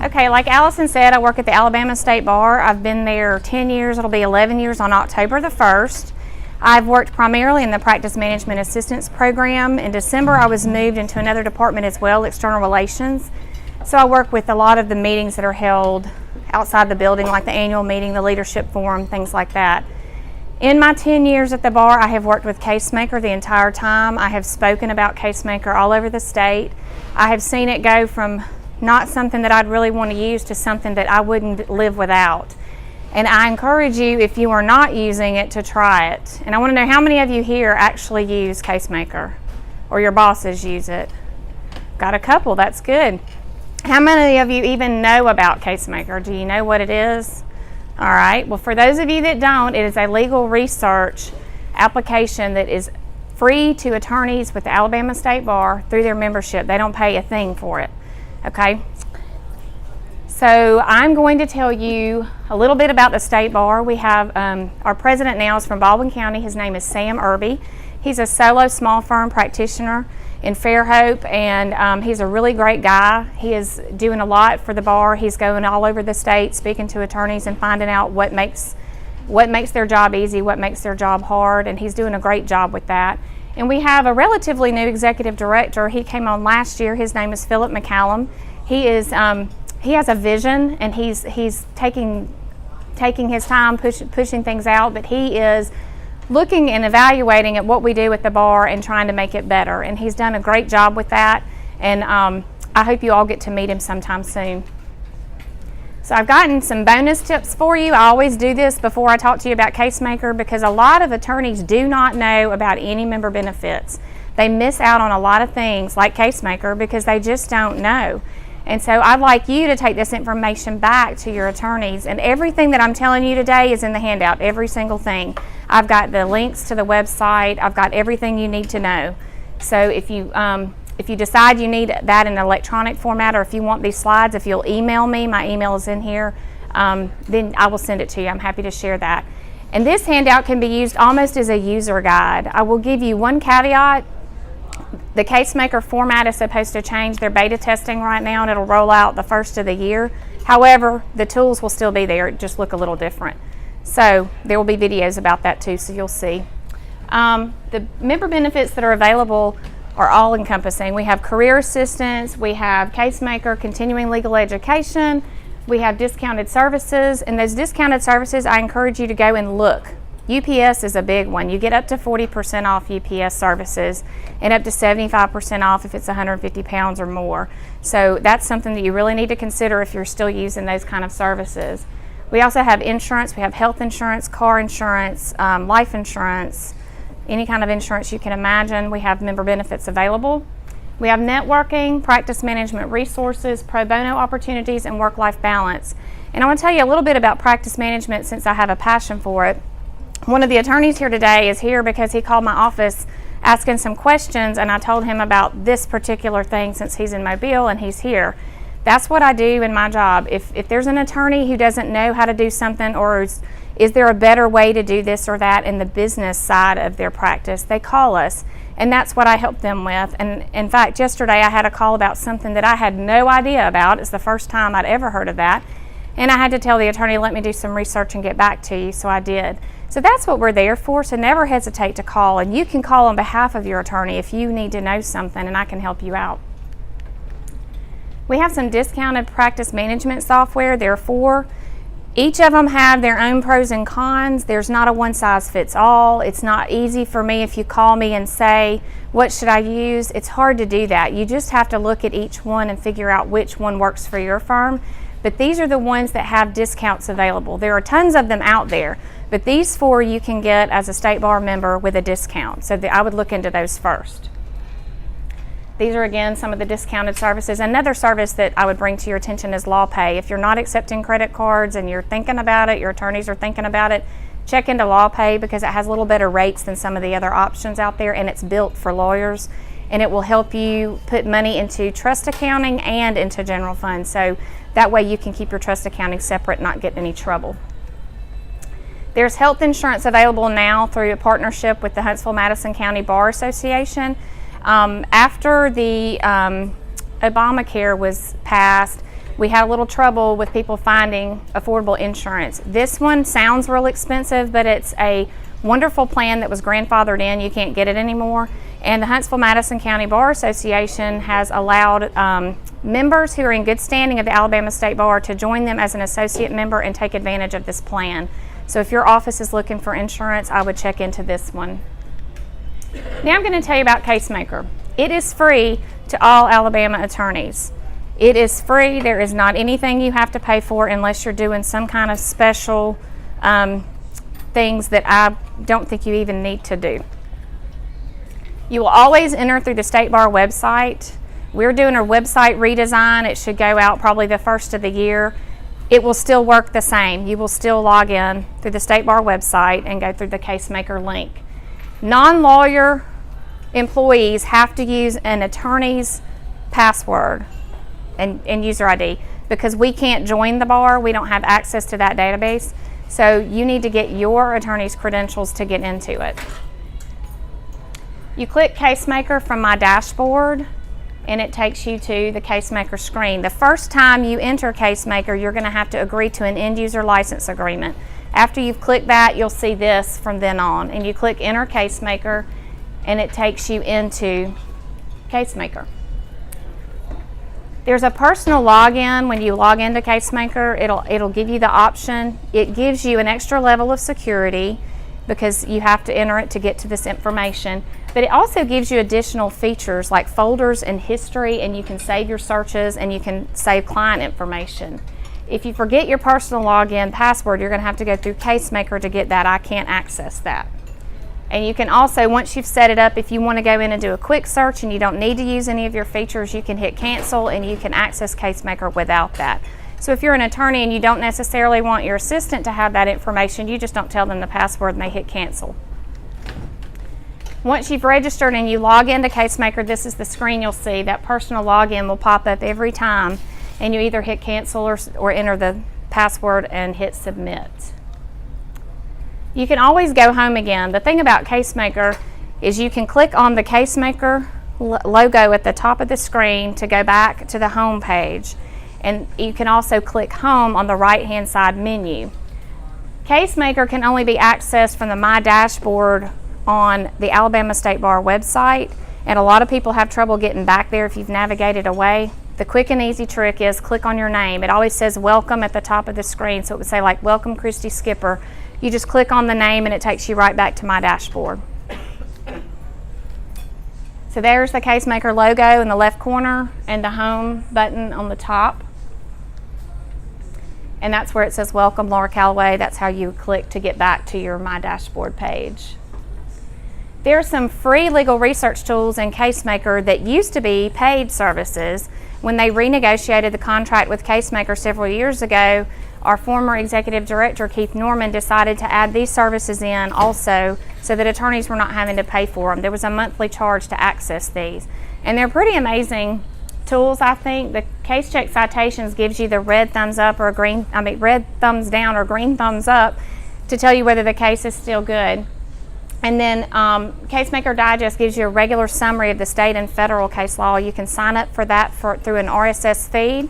Okay, like Allison said, I work at the Alabama State Bar. I've been there 10 years. It'll be 11 years on October the 1st. I've worked primarily in the Practice Management Assistance Program. In December, I was moved into another department as well, External Relations. So I work with a lot of the meetings that are held outside the building, like the annual meeting, the leadership forum, things like that. In my 10 years at the bar, I have worked with Casemaker the entire time. I have spoken about Casemaker all over the state. I have seen it go from not something that I'd really want to use to something that I wouldn't live without. And I encourage you, if you are not using it, to try it. And I want to know how many of you here actually use Casemaker, or your bosses use it. Got a couple, that's good. How many of you even know about Casemaker? Do you know what it is? All right, well, for those of you that don't, it is a legal research application that is free to attorneys with the Alabama State Bar through their membership. They don't pay a thing for it, okay? So I'm going to tell you a little bit about the State Bar. We have our president now is from Baldwin County. His name is Sam Irby. He's a solo small firm practitioner in Fairhope, and he's a really great guy. He is doing a lot for the bar. He's going all over the state speaking to attorneys and finding out what makes their job easy, what makes their job hard, and he's doing a great job with that. And we have a relatively new executive director. He came on last year. His name is Philip McCallum. He has a vision, and he's taking his time pushing things out, but he is looking and evaluating at what we do at the bar and trying to make it better. And he's done a great job with that. And I hope you all get to meet him sometime soon. So I've gotten some bonus tips for you. I always do this before I talk to you about Casemaker because a lot of attorneys do not know about any member benefits. They miss out on a lot of things like Casemaker because they just don't know. And so I'd like you to take this information back to your attorneys. And everything that I'm telling you today is in the handout, every single thing. I've got the links to the website. I've got everything you need to know. So if you decide you need that in electronic format, or if you want these slides, if you'll email me, my email is in here, then I will send it to you. I'm happy to share that. And this handout can be used almost as a user guide. I will give you one caveat. The Casemaker format is supposed to change. They're beta testing right now, and it'll roll out the first of the year. However, the tools will still be there, just look a little different. So there will be videos about that too, so you'll see. The member benefits that are available are all encompassing. We have career assistance, we have Casemaker, continuing legal education, we have discounted services, and those discounted services, I encourage you to go and look. UPS is a big one. You get up to 40% off UPS services and up to 75% off if it's 150 pounds or more. So that's something that you really need to consider if you're still using those kind of services. We also have insurance. We have health insurance, car insurance, life insurance, any kind of insurance you can imagine. We have member benefits available. We have networking, practice management resources, pro bono opportunities, and work-life balance. And I want to tell you a little bit about practice management since I have a passion for it. One of the attorneys here today is here because he called my office asking some questions, and I told him about this particular thing since he's in Mobile and he's here. That's what I do in my job. If there's an attorney who doesn't know how to do something, or is there a better way to do this or that in the business side of their practice, they call us, and that's what I help them with. And in fact, yesterday I had a call about something that I had no idea about. It's the first time I'd ever heard of that, and I had to tell the attorney, let me do some research and get back to you, so I did. So that's what we're there for, so never hesitate to call, and you can call on behalf of your attorney if you need to know something, and I can help you out. We have some discounted practice management software. There are 4. Each of them have their own pros and cons. There's not a one-size-fits-all. It's not easy for me if you call me and say, what should I use? It's hard to do that. You just have to look at each one and figure out which one works for your firm. But these are the ones that have discounts available. There are tons of them out there, but these 4 you can get as a State Bar member with a discount. So I would look into those first. These are, again, some of the discounted services. Another service that I would bring to your attention is LawPay. If you're not accepting credit cards and you're thinking about it, your attorneys are thinking about it, check into LawPay because it has a little better rates than some of the other options out there, and it's built for lawyers, and it will help you put money into trust accounting and into general funds. So that way you can keep your trust accounting separate and not get in any trouble. There's health insurance available now through a partnership with the Huntsville-Madison County Bar Association. After the Obamacare was passed, we had a little trouble with people finding affordable insurance. This one sounds real expensive, but it's a wonderful plan that was grandfathered in. You can't get it anymore. And the Huntsville-Madison County Bar Association has allowed members who are in good standing of the Alabama State Bar to join them as an associate member and take advantage of this plan. So if your office is looking for insurance, I would check into this one. Now I'm going to tell you about Casemaker. It is free to all Alabama attorneys. It is free. There is not anything you have to pay for unless you're doing some kind of special things that I don't think you even need to do. You will always enter through the State Bar website. We're doing a website redesign. It should go out probably the first of the year. It will still work the same. You will still log in through the State Bar website and go through the Casemaker link. Non-lawyer employees have to use an attorney's password and user ID because we can't join the bar. We don't have access to that database. So you need to get your attorney's credentials to get into it. You click Casemaker from my dashboard and it takes you to the Casemaker screen. The first time you enter Casemaker, you're going to have to agree to an end user license agreement. After you've clicked that, you'll see this from then on. And you click Enter Casemaker and it takes you into Casemaker. There's a personal login. When you log into Casemaker, it'll give you the option. It gives you an extra level of security because you have to enter it to get to this information. But it also gives you additional features like folders and history, and you can save your searches and you can save client information. If you forget your personal login password, you're going to have to go through Casemaker to get that. I can't access that. And you can also, once you've set it up, if you want to go in and do a quick search and you don't need to use any of your features, you can hit cancel and you can access Casemaker without that. So if you're an attorney and you don't necessarily want your assistant to have that information, you just don't tell them the password and they hit cancel. Once you've registered and you log into Casemaker, this is the screen you'll see. That personal login will pop up every time and you either hit cancel or enter the password and hit submit. You can always go home again. The thing about Casemaker is you can click on the Casemaker logo at the top of the screen to go back to the home page, and you can also click home on the right hand side menu. Casemaker can only be accessed from the My Dashboard on the Alabama State Bar website, and a lot of people have trouble getting back there if you've navigated away. The quick and easy trick is click on your name. It always says welcome at the top of the screen, so it would say like welcome Kristi Skipper. You just click on the name and it takes you right back to My Dashboard. So there's the Casemaker logo in the left corner and the home button on the top. And that's where it says welcome Laura Calloway. That's how you click to get back to your My Dashboard page. There are some free legal research tools in Casemaker that used to be paid services. When they renegotiated the contract with Casemaker several years ago, our former executive director, Keith Norman, decided to add these services in also so that attorneys were not having to pay for them. There was a monthly charge to access these. And they're pretty amazing tools, I think. The Case Check Citations gives you the red thumbs up or red thumbs down or green thumbs up to tell you whether the case is still good. And then Casemaker Digest gives you a regular summary of the state and federal case law. You can sign up for that through an RSS feed,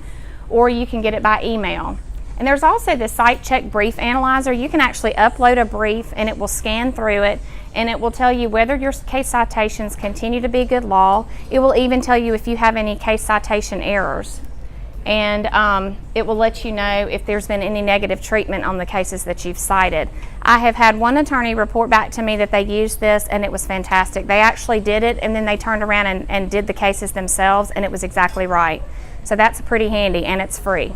or you can get it by email. And there's also the Cite Check Brief Analyzer. You can actually upload a brief and it will scan through it and it will tell you whether your case citations continue to be good law. It will even tell you if you have any case citation errors. And it will let you know if there's been any negative treatment on the cases that you've cited. I have had one attorney report back to me that they used this and it was fantastic. They actually did it and then they turned around and did the cases themselves and it was exactly right. So that's pretty handy and it's free.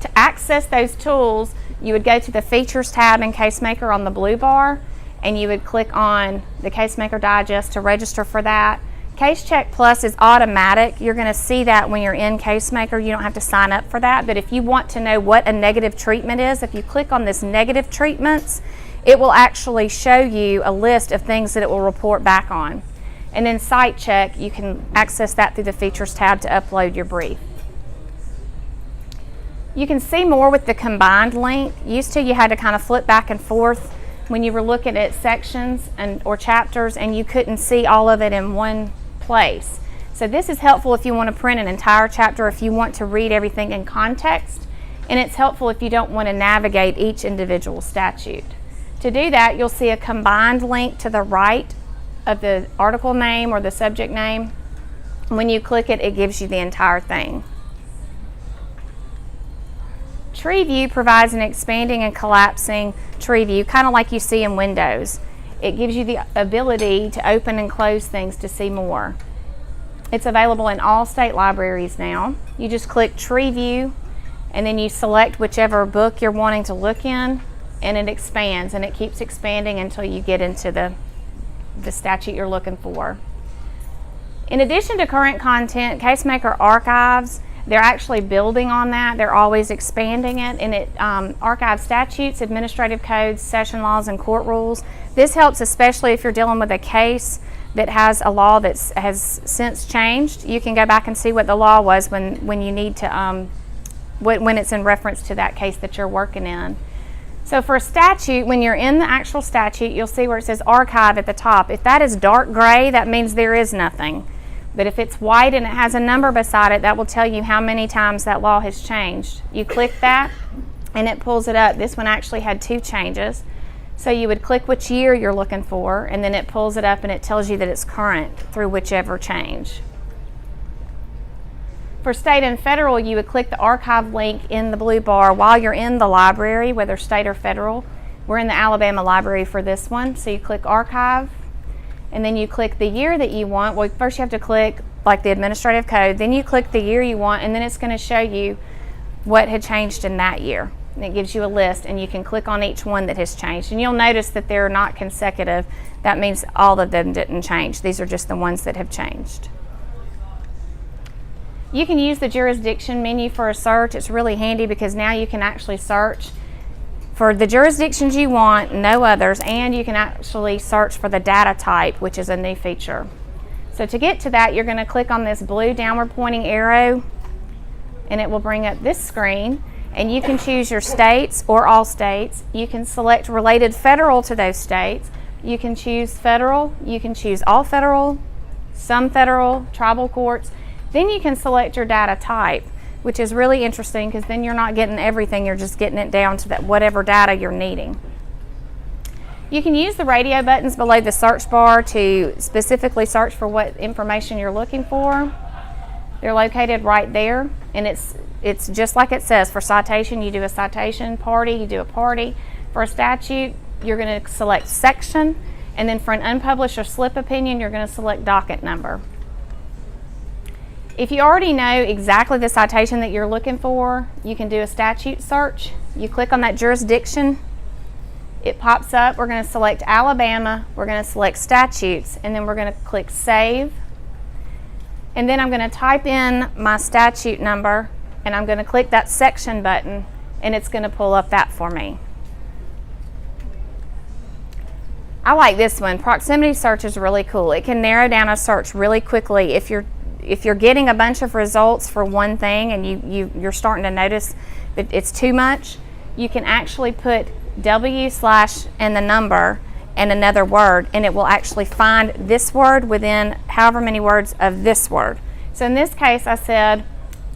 To access those tools, you would go to the Features tab in Casemaker on the blue bar and you would click on the Casemaker Digest to register for that. Case Check Plus is automatic. You're going to see that when you're in Casemaker. You don't have to sign up for that. But if you want to know what a negative treatment is, if you click on this negative treatments, it will actually show you a list of things that it will report back on. And then Cite Check, you can access that through the Features tab to upload your brief. You can see more with the combined link. Used to, you had to kind of flip back and forth when you were looking at sections or chapters and you couldn't see all of it in one place. So this is helpful if you want to print an entire chapter, if you want to read everything in context, and it's helpful if you don't want to navigate each individual statute. To do that, you'll see a combined link to the right of the article name or the subject name. When you click it, it gives you the entire thing. Tree view provides an expanding and collapsing tree view, kind of like you see in Windows. It gives you the ability to open and close things to see more. It's available in all state libraries now. You just click Tree View, and then you select whichever book you're wanting to look in, and it expands, and it keeps expanding until you get into the statute you're looking for. In addition to current content, Casemaker Archives, they're actually building on that. They're always expanding it, and it archives statutes, administrative codes, session laws, and court rules. This helps especially if you're dealing with a case that has a law that has since changed. You can go back and see what the law was when you need to, when it's in reference to that case that you're working in. So for a statute, when you're in the actual statute, you'll see where it says archive at the top. If that is dark gray, that means there is nothing. But if it's white and it has a number beside it, that will tell you how many times that law has changed. You click that and it pulls it up. This one actually had 2 changes. So you would click which year you're looking for, and then it pulls it up and it tells you that it's current through whichever change. For state and federal, you would click the archive link in the blue bar while you're in the library, whether state or federal. We're in the Alabama library for this one, so you click archive, and then you click the year that you want. Well, first you have to click like the administrative code, then you click the year you want, and then it's going to show you what had changed in that year. And it gives you a list, and you can click on each one that has changed. And you'll notice that they're not consecutive. That means all of them didn't change. These are just the ones that have changed. You can use the jurisdiction menu for a search. It's really handy because now you can actually search for the jurisdictions you want, no others, and you can actually search for the data type, which is a new feature. So to get to that, you're going to click on this blue downward pointing arrow, and it will bring up this screen. And you can choose your states or all states. You can select related federal to those states. You can choose federal. You can choose all federal, some federal, tribal courts. Then you can select your data type, which is really interesting because then you're not getting everything. You're just getting it down to that whatever data you're needing. You can use the radio buttons below the search bar to specifically search for what information you're looking for. They're located right there, and it's just like it says. For citation, you do a citation. Party, you do a party. For a statute, you're going to select section, and then for an unpublished or slip opinion, you're going to select docket number. If you already know exactly the citation that you're looking for, you can do a statute search. You click on that jurisdiction, it pops up. We're going to select Alabama, we're going to select statutes, and then we're going to click save. And then I'm going to type in my statute number, and I'm going to click that section button, and it's going to pull up that for me. I like this one. Proximity search is really cool. It can narrow down a search really quickly. If you're getting a bunch of results for one thing and you're starting to notice that it's too much, you can actually put W/ and the number and another word, and it will actually find this word within however many words of this word. So in this case, I said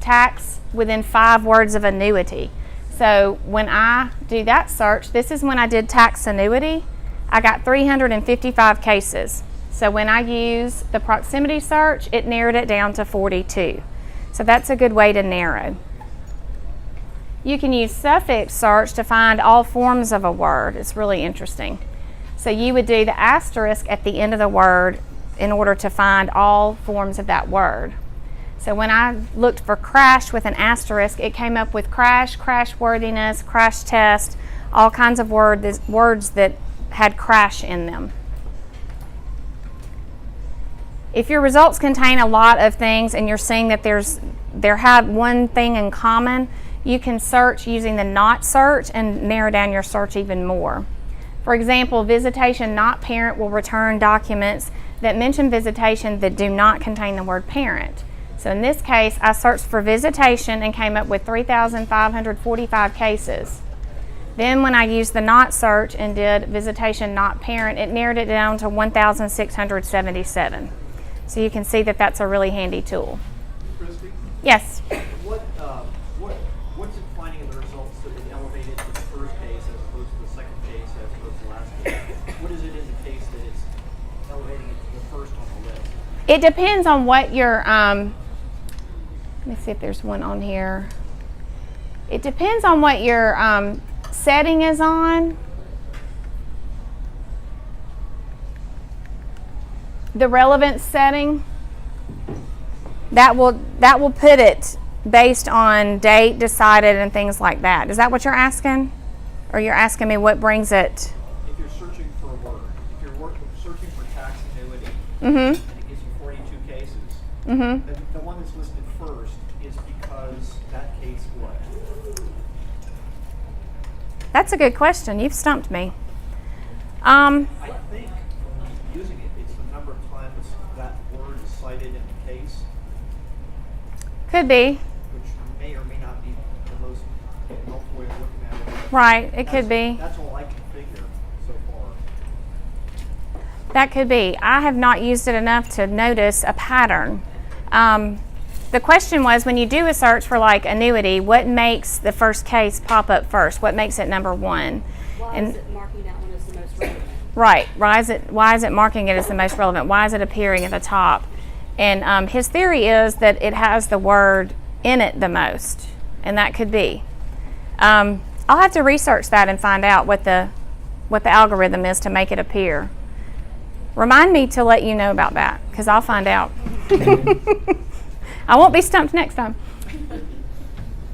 tax within 5 words of annuity. So when I do that search, this is when I did tax annuity, I got 355 cases. So when I use the proximity search, it narrowed it down to 42. So that's a good way to narrow. You can use suffix search to find all forms of a word. It's really interesting. So you would do the asterisk at the end of the word in order to find all forms of that word. So when I looked for crash with an asterisk, it came up with crash, crashworthiness, crash test, all kinds of words that had crash in them. If your results contain a lot of things and you're seeing that they have one thing in common, you can search using the not search and narrow down your search even more. For example, visitation not parent will return documents that mention visitation that do not contain the word parent. So in this case, I searched for visitation and came up with 3,545 cases. Then when I used the not search and did visitation not parent, it narrowed it down to 1,677. So you can see that that's a really handy tool. Kristi, Yes? what's it finding in the results that would elevate it to the first case as opposed to the second case as opposed to the last case? What is it in the case that it's elevating it to the first on the list? It depends on what your, let me see if there's one on here. It depends on what your setting is on. The relevance setting, that will put it based on date decided and things like that. Is that what you're asking? Or you're asking me what brings it? If you're searching for a word, if you're searching for tax annuity, Mm-hmm. and it gives you 42 cases, Mm-hmm. the one that's listed first is because that case what? That's a good question. You've stumped me. I think when he's using it, it's the number of times that word is cited in the case, Could be. which may or may not be the most helpful way of looking at it. Right, it could be. That's all I can figure so far. That could be. I have not used it enough to notice a pattern. The question was, when you do a search for like annuity, what makes the first case pop up first? What makes it number one? Why is it marking that one as the most relevant? Right. Why is it marking it as the most relevant? Why is it appearing at the top? And his theory is that it has the word in it the most, and that could be. I'll have to research that and find out what the algorithm is to make it appear. Remind me to let you know about that, because I'll find out. I won't be stumped next time.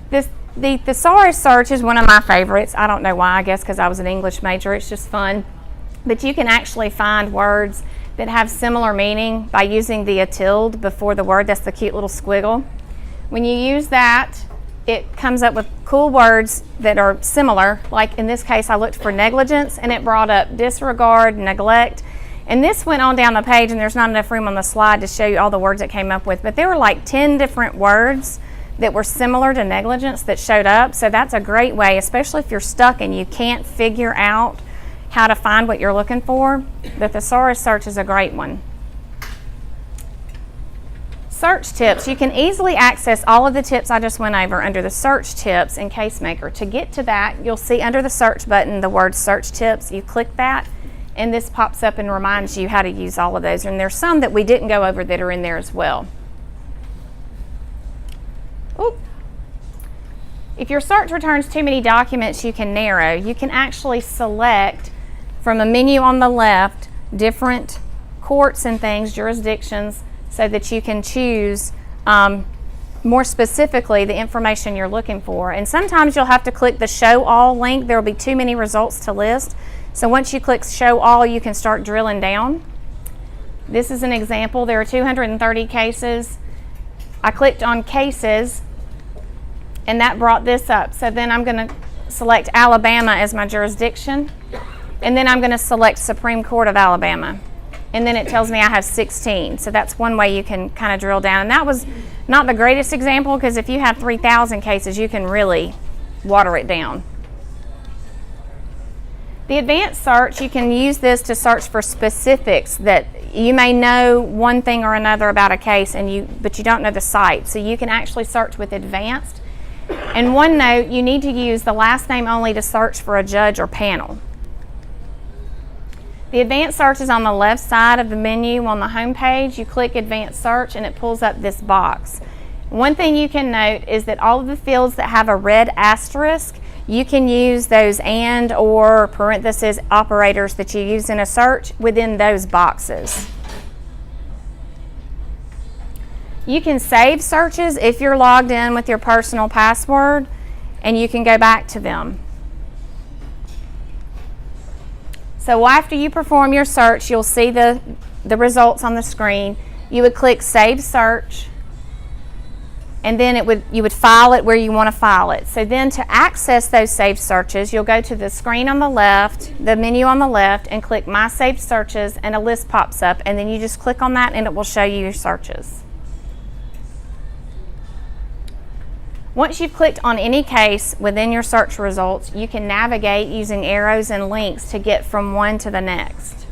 The Thesaurus Search is one of my favorites. I don't know why, I guess because I was an English major. It's just fun. But you can actually find words that have similar meaning by using the tilde before the word. That's the cute little squiggle. When you use that, it comes up with cool words that are similar. Like in this case, I looked for negligence, and it brought up disregard, neglect. And this went on down the page, and there's not enough room on the slide to show you all the words it came up with. But there were like 10 different words that were similar to negligence that showed up. So that's a great way, especially if you're stuck and you can't figure out how to find what you're looking for. The Thesaurus Search is a great one. Search tips. You can easily access all of the tips I just went over under the search tips in Casemaker. To get to that, you'll see under the search button the word search tips. You click that, and this pops up and reminds you how to use all of those. And there's some that we didn't go over that are in there as well. Oop. If your search returns too many documents you can narrow, you can actually select from a menu on the left different courts and things, jurisdictions, so that you can choose more specifically the information you're looking for. And sometimes you'll have to click the Show All link. There will be too many results to list. So once you click Show All, you can start drilling down. This is an example. There are 230 cases. I clicked on Cases, and that brought this up. So then I'm going to select Alabama as my jurisdiction, and then I'm going to select Supreme Court of Alabama. And then it tells me I have 16. So that's one way you can kind of drill down. And that was not the greatest example, because if you have 3,000 cases, you can really water it down. The advanced search, you can use this to search for specifics that you may know one thing or another about a case, but you don't know the site. So you can actually search with advanced. And one note, you need to use the last name only to search for a judge or panel. The advanced search is on the left side of the menu on the home page. You click advanced search and it pulls up this box. One thing you can note is that all of the fields that have a red asterisk, you can use those and or parenthesis operators that you use in a search within those boxes. You can save searches if you're logged in with your personal password, and you can go back to them. So after you perform your search, you'll see the results on the screen. You would click Save Search, and then you would file it where you want to file it. So then to access those saved searches, you'll go to the screen on the left, the menu on the left, and click My Saved Searches, and a list pops up, and then you just click on that and it will show you your searches. Once you've clicked on any case within your search results, you can navigate using arrows and links to get from one to the next.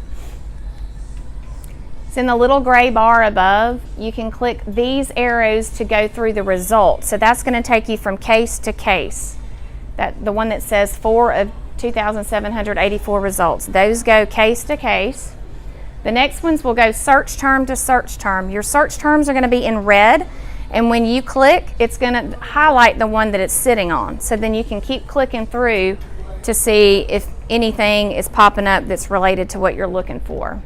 It's in the little gray bar above. You can click these arrows to go through the results. So that's going to take you from case to case. The one that says 4 of 2,784 results. Those go case to case. The next ones will go search term to search term. Your search terms are going to be in red, and when you click, it's going to highlight the one that it's sitting on. So then you can keep clicking through to see if anything is popping up that's related to what you're looking for.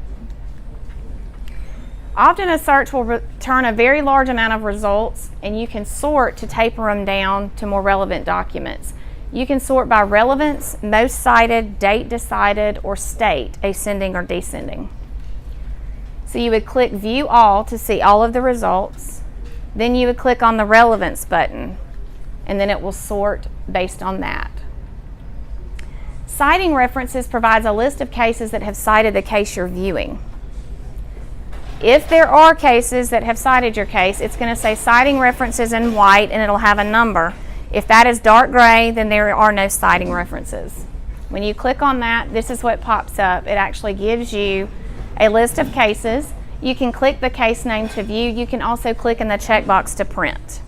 Often a search will return a very large amount of results, and you can sort to taper them down to more relevant documents. You can sort by relevance, most cited, date decided, or state, ascending or descending. So you would click View All to see all of the results. Then you would click on the Relevance button, and then it will sort based on that. Citing References provides a list of cases that have cited the case you're viewing. If there are cases that have cited your case, it's going to say Citing References in white, and it'll have a number. If that is dark gray, then there are no citing references. When you click on that, this is what pops up. It actually gives you a list of cases. You can click the case name to view. You can also click in the checkbox to print.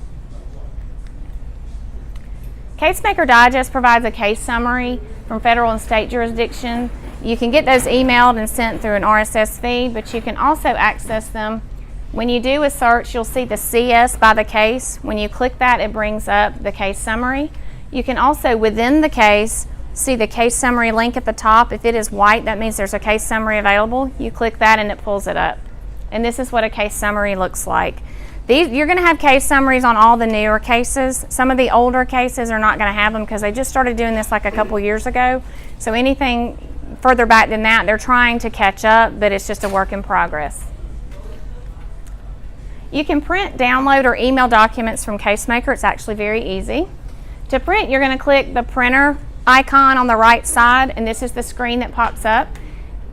Casemaker Digest provides a case summary from federal and state jurisdiction. You can get those emailed and sent through an RSS feed, but you can also access them. When you do a search, you'll see the CS by the case. When you click that, it brings up the case summary. You can also, within the case, see the case summary link at the top. If it is white, that means there's a case summary available. You click that and it pulls it up. And this is what a case summary looks like. You're going to have case summaries on all the newer cases. Some of the older cases are not going to have them because they just started doing this like a couple years ago. So anything further back than that, they're trying to catch up, but it's just a work in progress. You can print, download, or email documents from Casemaker. It's actually very easy. To print, you're going to click the printer icon on the right side, and this is the screen that pops up.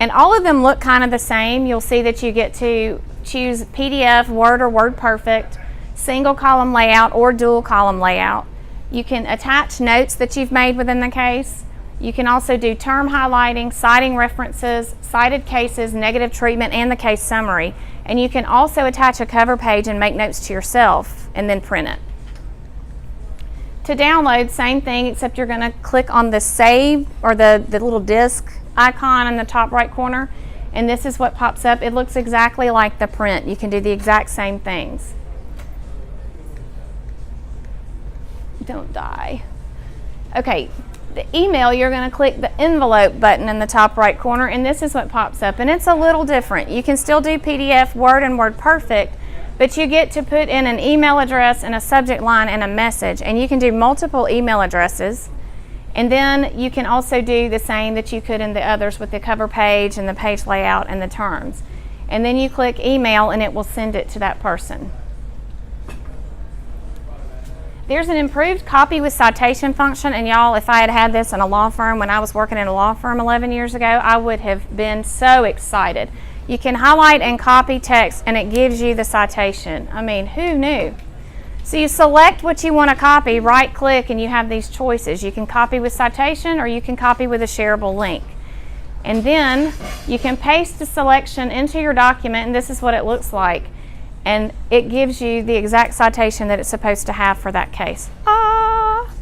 And all of them look kind of the same. You'll see that you get to choose PDF, Word, or WordPerfect, single column layout, or dual column layout. You can attach notes that you've made within the case. You can also do term highlighting, citing references, cited cases, negative treatment, and the case summary. And you can also attach a cover page and make notes to yourself and then print it. To download, same thing, except you're going to click on the save or the little disk icon in the top right corner, and this is what pops up. It looks exactly like the print. You can do the exact same things. Don't die. Okay, the email, you're going to click the envelope button in the top right corner, and this is what pops up, and it's a little different. You can still do PDF, Word, and WordPerfect, but you get to put in an email address and a subject line and a message, and you can do multiple email addresses. And then you can also do the same that you could in the others with the cover page and the page layout and the terms. And then you click email and it will send it to that person. There's an improved copy with citation function, and y'all, if I had had this in a law firm when I was working in a law firm 11 years ago, I would have been so excited. You can highlight and copy text and it gives you the citation. I mean, who knew? So you select what you want to copy, right click, and you have these choices. You can copy with citation or you can copy with a shareable link. And then you can paste the selection into your document, and this is what it looks like. And it gives you the exact citation that it's supposed to have for that case. Ah!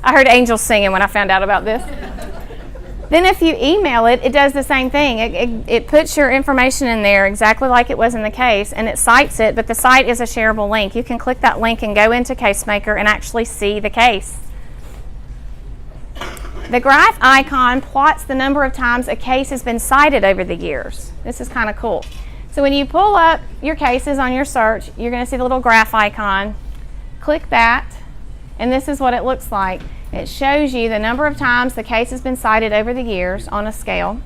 I heard angels singing when I found out about this. Then if you email it, it does the same thing. It puts your information in there exactly like it was in the case, and it cites it, but the cite is a shareable link. You can click that link and go into Casemaker and actually see the case. The graph icon plots the number of times a case has been cited over the years. This is kind of cool. So when you pull up your cases on your search, you're going to see the little graph icon. Click that, and this is what it looks like. It shows you the number of times the case has been cited over the years on a scale.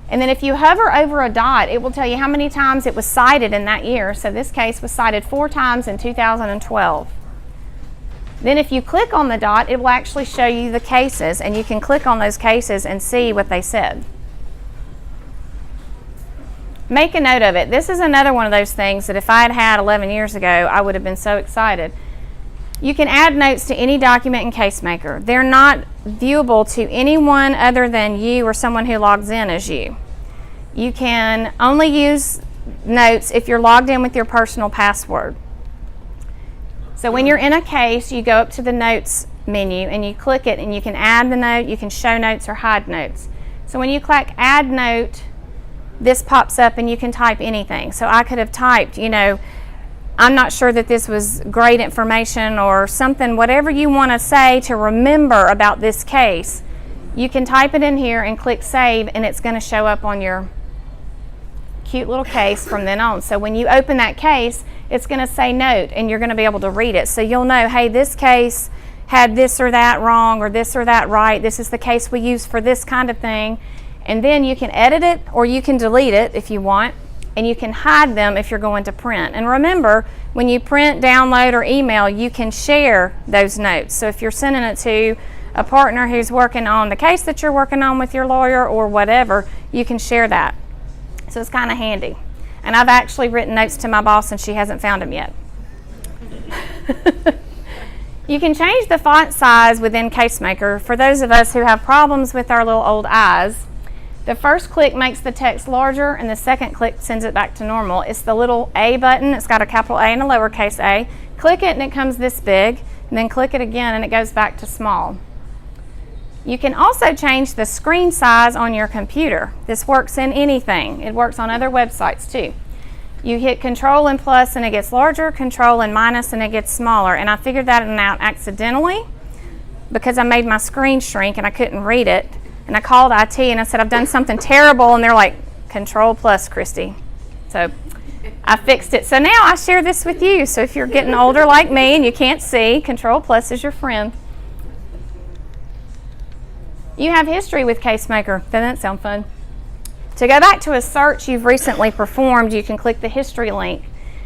And then if you hover over a dot, it will tell you how many times it was cited in that year. So this case was cited 4 times in 2012. Then if you click on the dot, it will actually show you the cases, and you can click on those cases and see what they said. Make a note of it. This is another one of those things that if I had had 11 years ago, I would have been so excited. You can add notes to any document in Casemaker. They're not viewable to anyone other than you or someone who logs in as you. You can only use notes if you're logged in with your personal password. So when you're in a case, you go up to the notes menu and you click it, and you can add the note, you can show notes or hide notes. So when you click add note, this pops up and you can type anything. So I could have typed, I'm not sure that this was great information or something, whatever you want to say to remember about this case, you can type it in here and click save, and it's going to show up on your cute little case from then on. So when you open that case, it's going to say note, and you're going to be able to read it. So you'll know, hey, this case had this or that wrong or this or that right. This is the case we use for this kind of thing. And then you can edit it or you can delete it if you want, and you can hide them if you're going to print. And remember, when you print, download, or email, you can share those notes. So if you're sending it to a partner who's working on the case that you're working on with your lawyer or whatever, you can share that. So it's kind of handy. And I've actually written notes to my boss and she hasn't found them yet. You can change the font size within Casemaker. For those of us who have problems with our little old eyes, the first click makes the text larger and the second click sends it back to normal. It's the little A button. It's got a capital A and a lowercase a. Click it and it comes this big, and then click it again and it goes back to small. You can also change the screen size on your computer. This works in anything. It works on other websites too. You hit Control and plus and it gets larger, Control and minus and it gets smaller. And I figured that out accidentally because I made my screen shrink and I couldn't read it. And I called IT and I said, I've done something terrible. And they're like, Control plus, Kristi. So I fixed it. So now I share this with you. So if you're getting older like me and you can't see, Control plus is your friend. You have history with Casemaker. Doesn't that sound fun? To go back to a search you've recently performed, you can click the history link.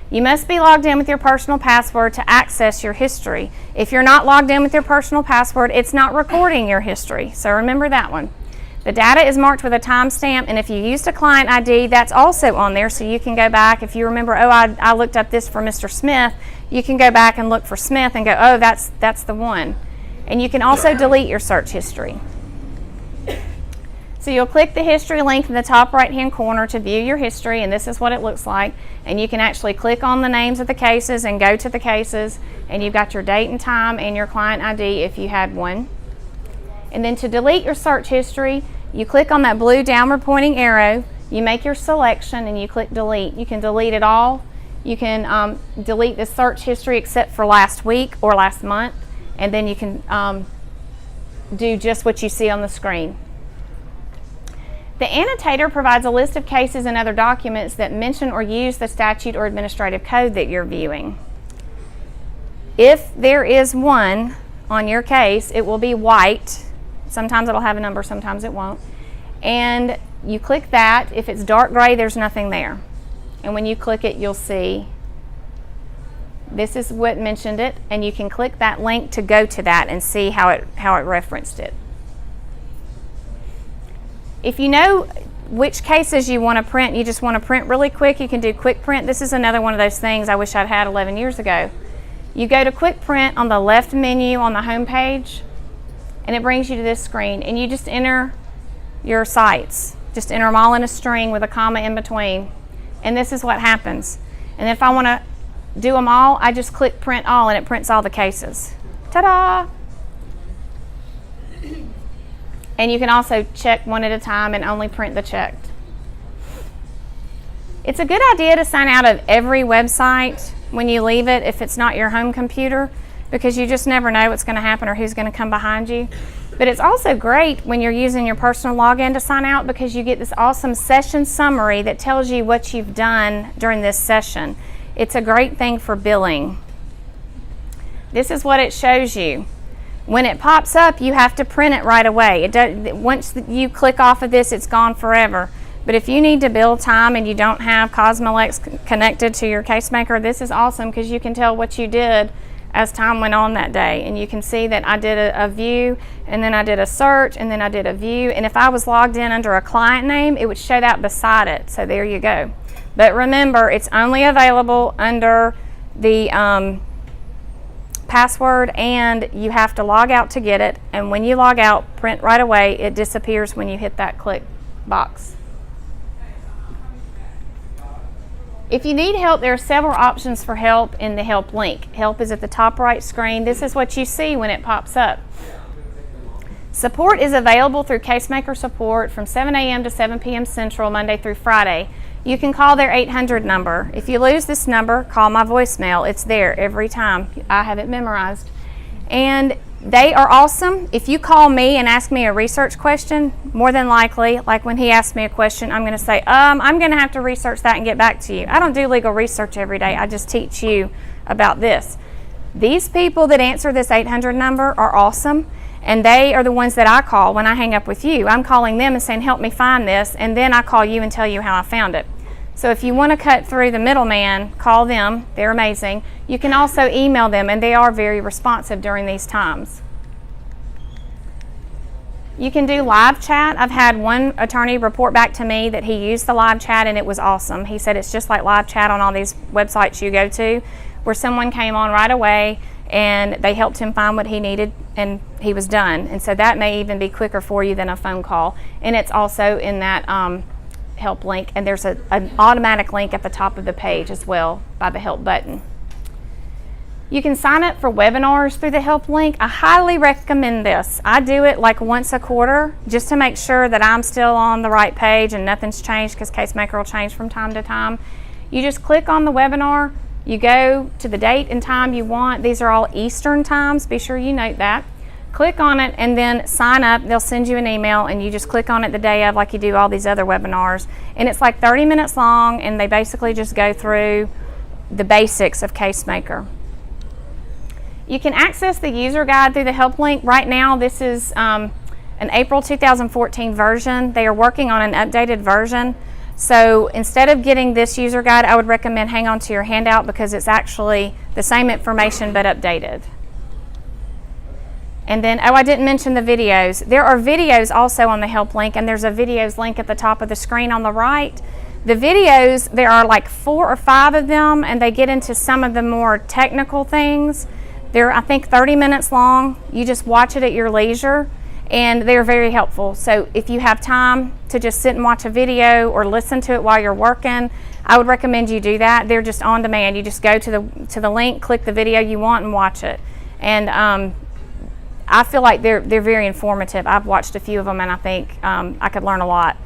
You must be logged in with your personal password to access your history. If you're not logged in with your personal password, it's not recording your history. So remember that one. The data is marked with a timestamp, and if you used a client ID, that's also on there, so you can go back. If you remember, oh, I looked up this for Mr. Smith, you can go back and look for Smith and go, oh, that's the one. And you can also delete your search history. So you'll click the history link in the top right-hand corner to view your history, and this is what it looks like. And you can actually click on the names of the cases and go to the cases, and you've got your date and time and your client ID if you had one. And then to delete your search history, you click on that blue downward pointing arrow, you make your selection, and you click delete. You can delete it all. You can delete the search history except for last week or last month, and then you can do just what you see on the screen. The annotator provides a list of cases and other documents that mention or use the statute or administrative code that you're viewing. If there is one on your case, it will be white. Sometimes it'll have a number, sometimes it won't. And you click that. If it's dark gray, there's nothing there. And when you click it, you'll see this is what mentioned it, and you can click that link to go to that and see how it referenced it. If you know which cases you want to print, you just want to print really quick, you can do quick print. This is another one of those things I wish I'd had 11 years ago. You go to quick print on the left menu on the home page, and it brings you to this screen, and you just enter your cites. Just enter them all in a string with a comma in between, and this is what happens. And if I want to do them all, I just click print all, and it prints all the cases. Ta-da! And you can also check one at a time and only print the checked. It's a good idea to sign out of every website when you leave it if it's not your home computer, because you just never know what's going to happen or who's going to come behind you. But it's also great when you're using your personal login to sign out, because you get this awesome session summary that tells you what you've done during this session. It's a great thing for billing. This is what it shows you. When it pops up, you have to print it right away. Once you click off of this, it's gone forever. But if you need to bill time and you don't have Cosmolex connected to your Casemaker, this is awesome, because you can tell what you did as time went on that day. And you can see that I did a view, and then I did a search, and then I did a view. And if I was logged in under a client name, it would show that beside it. So there you go. But remember, it's only available under the password, and you have to log out to get it. And when you log out, print right away. It disappears when you hit that click box. If you need help, there are several options for help in the help link. Help is at the top right screen. This is what you see when it pops up. Support is available through Casemaker Support from 7 a.m. to 7 p.m. Central, Monday through Friday. You can call their 800 number. If you lose this number, call my voicemail. It's there every time. I have it memorized. And they are awesome. If you call me and ask me a research question, more than likely, like when he asked me a question, I'm going to say, I'm going to have to research that and get back to you. I don't do legal research every day. I just teach you about this. These people that answer this 800 number are awesome, and they are the ones that I call when I hang up with you. I'm calling them and saying, help me find this, and then I call you and tell you how I found it. So if you want to cut through the middleman, call them. They're amazing. You can also email them, and they are very responsive during these times. You can do live chat. I've had one attorney report back to me that he used the live chat, and it was awesome. He said it's just like live chat on all these websites you go to, where someone came on right away and they helped him find what he needed, and he was done. And so that may even be quicker for you than a phone call. And it's also in that help link, and there's an automatic link at the top of the page as well by the help button. You can sign up for webinars through the help link. I highly recommend this. I do it like once a quarter just to make sure that I'm still on the right page and nothing's changed, because Casemaker will change from time to time. You just click on the webinar, you go to the date and time you want. These are all Eastern times, be sure you note that. Click on it and then sign up. They'll send you an email, and you just click on it the day of, like you do all these other webinars. And it's like 30 minutes long, and they basically just go through the basics of Casemaker. You can access the user guide through the help link. Right now, this is an April 2014 version. They are working on an updated version. So instead of getting this user guide, I would recommend hang on to your handout, because it's actually the same information but updated. And then, I didn't mention the videos. There are videos also on the help link, and there's a videos link at the top of the screen on the right. The videos, there are like 4 or 5 of them, and they get into some of the more technical things. They're, I think, 30 minutes long. You just watch it at your leisure, and they're very helpful. So if you have time to just sit and watch a video or listen to it while you're working, I would recommend you do that. They're just on demand. You just go to the link, click the video you want, and watch it. And I feel like they're very informative. I've watched a few of them, and I think I could learn a lot.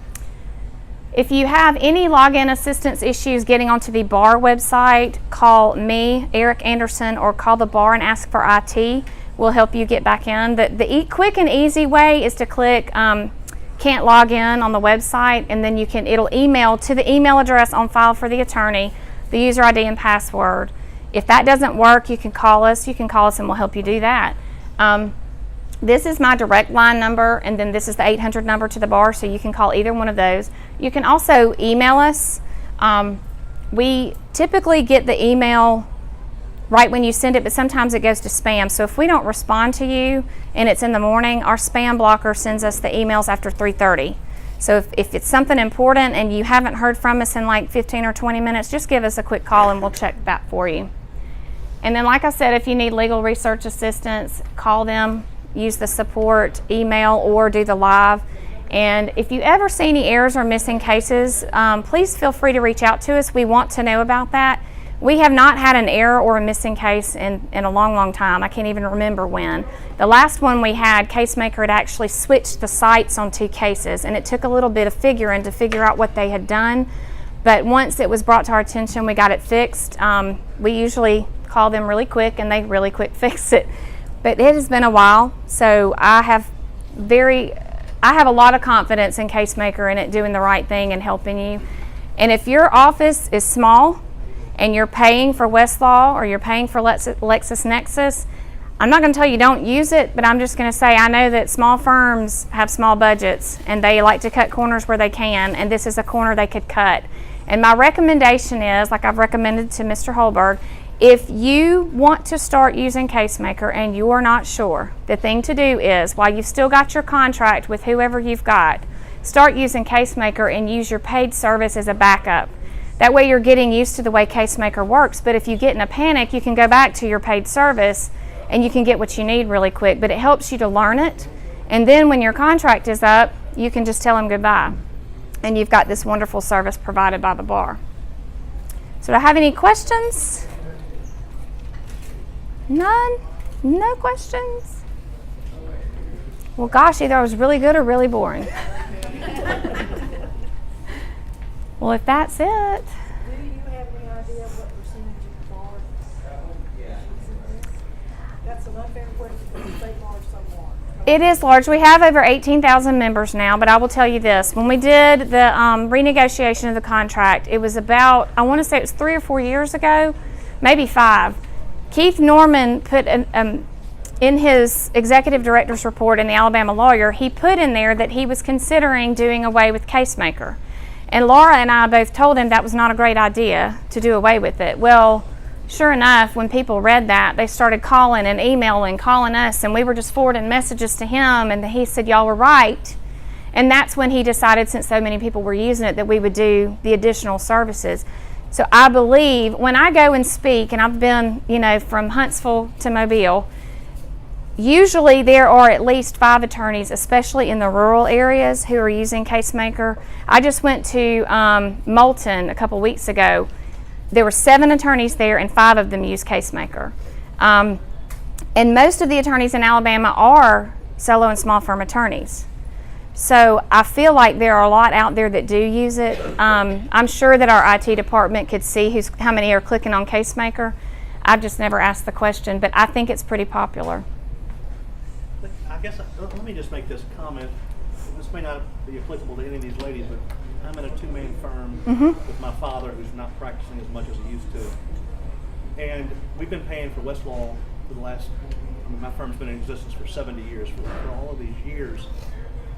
If you have any login assistance issues getting onto the bar website, call me, Eric Anderson, or call the bar and ask for IT. We'll help you get back in. The quick and easy way is to click can't log in on the website, and then it'll email to the email address on file for the attorney, the user ID and password. If that doesn't work, you can call us. And we'll help you do that. This is my direct line number, and then this is the 800 number to the bar, so you can call either one of those. You can also email us. We typically get the email right when you send it, but sometimes it goes to spam. So if we don't respond to you and it's in the morning, our spam blocker sends us the emails after 3:30. So if it's something important and you haven't heard from us in like 15 or 20 minutes, just give us a quick call and we'll check that for you. And then, like I said, if you need legal research assistance, call them, use the support email, or do the live. And if you ever see any errors or missing cases, please feel free to reach out to us. We want to know about that. We have not had an error or a missing case in a long, long time. I can't even remember when. The last one we had, Casemaker had actually switched the sites on 2 cases, and it took a little bit of figuring to figure out what they had done. But once it was brought to our attention, we got it fixed. We usually call them really quick, and they really quick fix it. But it has been a while, so I have a lot of confidence in Casemaker and it doing the right thing and helping you. And if your office is small and you're paying for Westlaw or you're paying for LexisNexis, I'm not going to tell you don't use it, but I'm just going to say I know that small firms have small budgets and they like to cut corners where they can, and this is a corner they could cut. And my recommendation is, like I've recommended to Mr. Holberg, if you want to start using Casemaker and you are not sure, the thing to do is, while you've still got your contract with whoever you've got, start using Casemaker and use your paid service as a backup. That way you're getting used to the way Casemaker works, but if you get in a panic, you can go back to your paid service and you can get what you need really quick. But it helps you to learn it, and then when your contract is up, you can just tell them goodbye. And you've got this wonderful service provided by the bar. So do I have any questions? None? No questions? Well, gosh, either I was really good or really boring. Well, if that's it. Do you have any idea what percentage of the bar uses this? That's an unfair question because the state bar is so large. It is large. We have over 18,000 members now, but I will tell you this. When we did the renegotiation of the contract, it was about, I want to say it was 3 or 4 years ago, maybe 5. Keith Norman put in his executive director's report in the Alabama Lawyer, he put in there that he was considering doing away with Casemaker. And Laura and I both told him that was not a great idea to do away with it. Well, sure enough, when people read that, they started calling and emailing, calling us, and we were just forwarding messages to him, and he said, y'all were right. And that's when he decided, since so many people were using it, that we would do the additional services. So I believe when I go and speak, and I've been, from Huntsville to Mobile, usually there are at least 5 attorneys, especially in the rural areas, who are using Casemaker. I just went to Moulton a couple weeks ago. There were 7 attorneys there, and 5 of them use Casemaker. And most of the attorneys in Alabama are solo and small firm attorneys. So I feel like there are a lot out there that do use it. I'm sure that our IT department could see how many are clicking on Casemaker. I've just never asked the question, but I think it's pretty popular. I guess, let me just make this comment. This may not be applicable to any of these ladies, but I'm in a 2-man firm with my father, who's not practicing as much as he used to. And we've been paying for Westlaw for the last, my firm's been in existence for 70 years, for all of these years.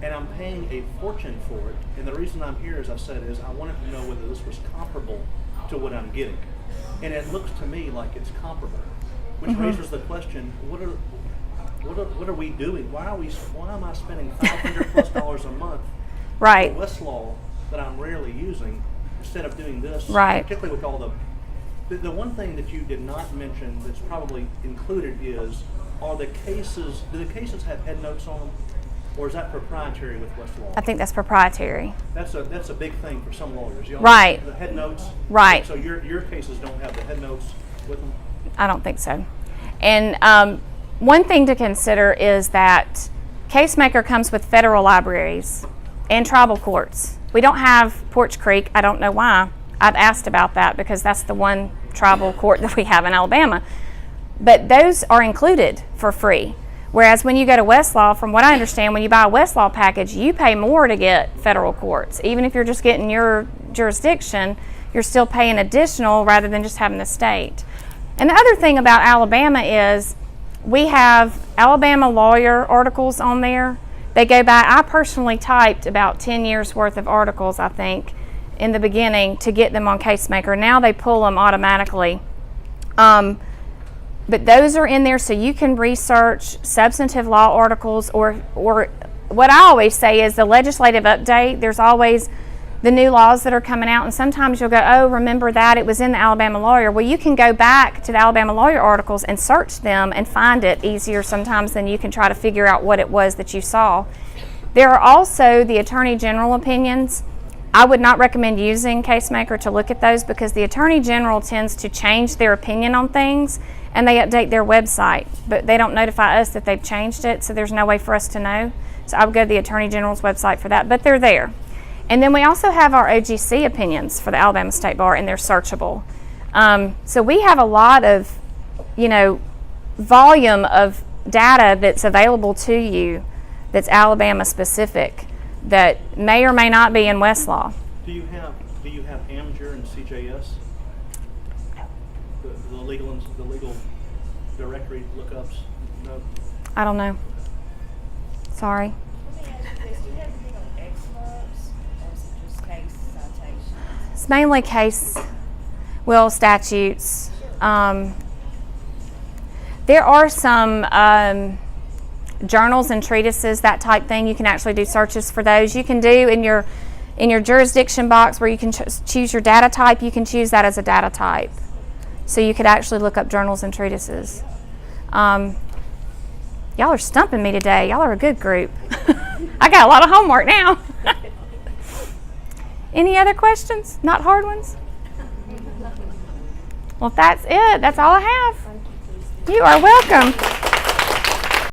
And I'm paying a fortune for it. And the reason I'm here, as I said, is I wanted to know whether this was comparable to what I'm getting. And it looks to me like it's comparable, which raises the question, what are we doing? Why am I spending $500+ a month Right. for Westlaw that I'm rarely using instead of doing this? Right. Particularly with all the one thing that you did not mention that's probably included is, do the cases have headnotes on them? Or is that proprietary with Westlaw? I think that's proprietary. That's a big thing for some lawyers. Right. The headnotes. Right. So your cases don't have the headnotes with them? I don't think so. And one thing to consider is that Casemaker comes with federal libraries and tribal courts. We don't have Porch Creek. I don't know why. I've asked about that because that's the one tribal court that we have in Alabama. But those are included for free. Whereas when you go to Westlaw, from what I understand, when you buy a Westlaw package, you pay more to get federal courts. Even if you're just getting your jurisdiction, you're still paying additional rather than just having the state. And the other thing about Alabama is we have Alabama lawyer articles on there. They go back, I personally typed about 10 years worth of articles, I think, in the beginning to get them on Casemaker. Now they pull them automatically. But those are in there so you can research substantive law articles or what I always say is the legislative update. There's always the new laws that are coming out, and sometimes you'll go, oh, remember that, it was in the Alabama Lawyer. Well, you can go back to the Alabama Lawyer articles and search them and find it easier sometimes than you can try to figure out what it was that you saw. There are also the Attorney General opinions. I would not recommend using Casemaker to look at those because the Attorney General tends to change their opinion on things and they update their website, but they don't notify us that they've changed it, so there's no way for us to know. So I would go to the Attorney General's website for that, but they're there. And then we also have our OGC opinions for the Alabama State Bar, and they're searchable. So we have a lot of, volume of data that's available to you that's Alabama specific that may or may not be in Westlaw. Do you have AmJur and C.J.S? The legal directory lookups? No. I don't know. Sorry. Let me ask you this. Do you have anything on excerpts, or is it just case citations? It's mainly case, statutes. There are some journals and treatises, that type thing. You can actually do searches for those. You can do in your jurisdiction box where you can choose your data type, you can choose that as a data type. So you could actually look up journals and treatises. Y'all are stumping me today. Y'all are a good group. I got a lot of homework now. Any other questions? Not hard ones? Well, if that's it, that's all I have. Thank you, Kristi. You are welcome.